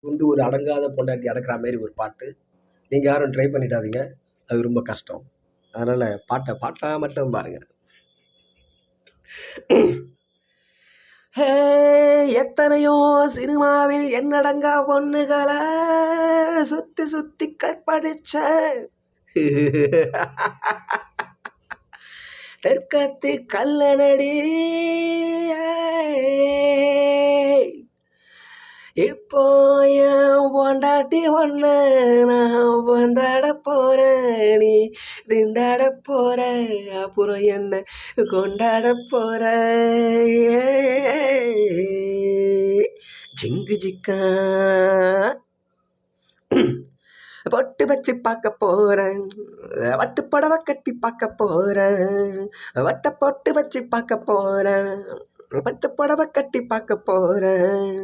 வந்து ஒரு அடங்காத பொண்டாட்டி அடக்குற மாதிரி ஒரு பாட்டு. நீங்கள் யாரும் ட்ரை பண்ணிடாதீங்க, அது ரொம்ப கஷ்டம். அதனால் பாட்டாக மட்டும் பாருங்க. எத்தனையோ சினிமாவில் என்னடங்கா பொண்ணுகளை சுத்தி சுத்தி கற்பழிச்ச தெற்கத்தி கல்லனடி. இப்போ என் பொண்டாட்டி ஒண்ணு நான் கொண்டாட போறேன், நீ திண்டாட போற, அப்புறம் என்ன கொண்டாட போற. ஜிங்கு ஜிக்கா பொட்டு வச்சு பார்க்க போறேன், வட்டு புடவை கட்டி பார்க்க போறேன், வட்ட பொட்டு வச்சு பார்க்க போறேன், பட்டு புடவை கட்டி பார்க்க போறேன்.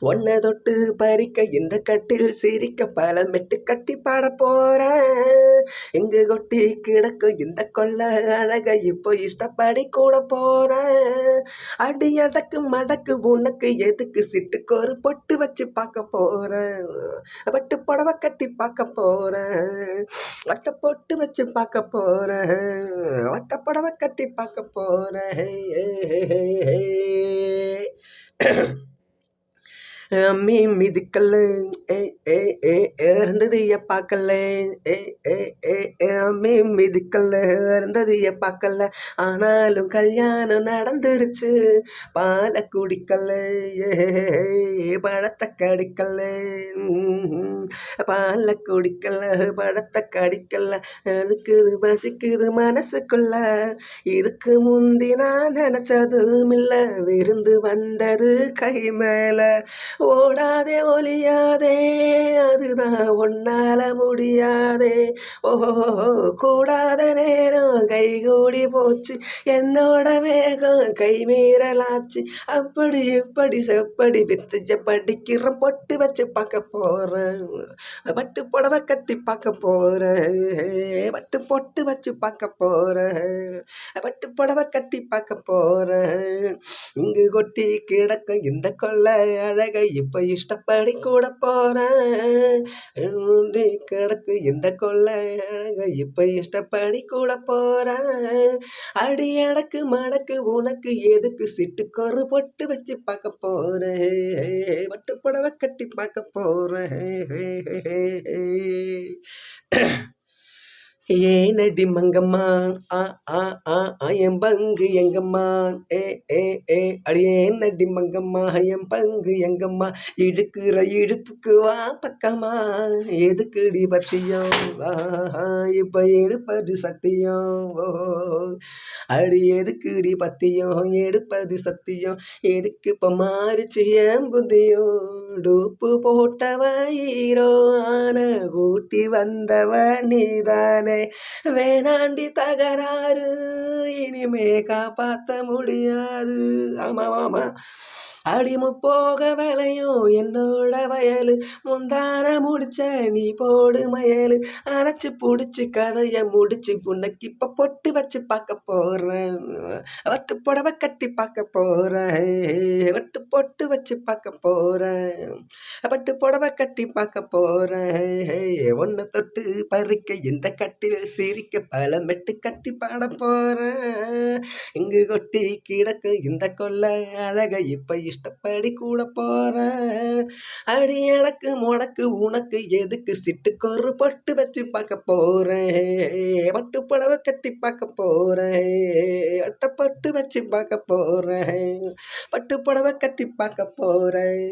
ஒன்ன தொட்டு பறிக்க இந்த கட்டில் சிரிக்க பல மெட்டு கட்டி பாட போறேன். எங்கு கொட்டி கிடக்கும் இந்த கொல்ல அழக இப்போ இஷ்டப்படி கூட போறேன். அடி அடக்கு மடக்கு உனக்கு எதுக்கு சிட்டுக்கு ஒரு பொட்டு வச்சு பார்க்க போறேன், பட்டு புடவை கட்டி பார்க்க போறேன், வட்ட பொட்டு வச்சு பார்க்க போறேன், வட்ட புடவை கட்டி பார்க்க போறேன். அம்மி மிதிக்கல்ல இருந்தது பார்க்கல, அம்மி மிதிக்கல்ல இருந்தது பார்க்கல, ஆனாலும் கல்யாணம் நடந்துருச்சு. பாலை குடிக்கல பழத்தை கடிக்கல, பாலை குடிக்கல பழத்தை கடிக்கல, அதுக்குது பசிக்குது மனசுக்குள்ள. இதுக்கு முந்தி நான் நினைச்சதும் இல்ல, விருந்து வந்தது கை மேல. ஓடாதே ஒளியாதே அதுதான் ஒன்னால முடியாதே, ஓஹோ கூடாத நேரம் கை கூடி போச்சு, என்னோட வேகம் கை மீறலாச்சு. அப்படி இப்படி செப்படி வித்துச்ச படிக்கிற பொட்டு வச்சு பார்க்க போறேன், பட்டு புடவை கட்டி பார்க்க போறேன், பட்டு பொட்டு வச்சு பார்க்க போறேன், பட்டு புடவை கட்டி பார்க்க போறேன். இங்கு கொட்டி கிடக்கும் இந்த கொள்ளை அழகை இப்ப இஷ்டப்படி கூட போறேன். கிடக்கு இந்த கொள்ளை அழகை இப்ப இஷ்டப்படி கூட போறேன். அடி அடக்கு மடக்கு உனக்கு எதுக்கு சிட்டுக்கு ஒரு பொட்டு வச்சு பார்க்க போறேன், பட்டு புடவை கட்டி பார்க்க போறேன். ஏனடி மங்கம்மா என் பங்கு எங்கம்மா, அடியேனடி மங்கம்மா என் பங்கு எங்கம்மா, இழுக்கிற இழுப்புக்கு வா பக்கமா, எதுக்குடி பத்தியம் இப்ப எடுப்பது சத்தியம், அடி எதுக்குடி பத்தியம் எடுப்பது சத்தியம், எதுக்கு இப்ப மாறிச்சு என் புத்தியம், டூப்பு போட்டவ ஹீரோ ஆன ஊட்டி வந்தவ நீதானே, வேணாண்டி தகராறு இனிமே காப்பாத்த முடியாது. ஆமா அடிமு போக விளையும் என்னோட வயலு, முந்தான முடிச்ச நீ போடு மயலு, அணைச்சு புடிச்சு கதைய முடிச்சு உனக்கு இப்ப பொட்டு வச்சு பார்க்க போறேன், வட்டு புடவை கட்டி பார்க்க போறேன், வட்டு பொட்டு வச்சு பார்க்க போறேன், பட்டு புடவை கட்டி பார்க்க போறேன். ஒன்ன தொட்டு பறிக்க இந்த கட்டில் சிரிக்க பல மெட்டு கட்டி பாட போறேன். இங்கு கொட்டி கிடக்கு இந்த கொள்ளை அழக இப்ப இஷ்டப்படி கூட போறேன். அடி எனக்கு முடக்கு உனக்கு எதுக்கு சிட்டுக்கு ஒரு பொட்டு வச்சு பார்க்க போறேன், பட்டு புடவை கட்டி பார்க்க போறேன், அட்டப்பட்டு வச்சு பார்க்க போறேன், பட்டு புடவை கட்டி பார்க்க போறேன்.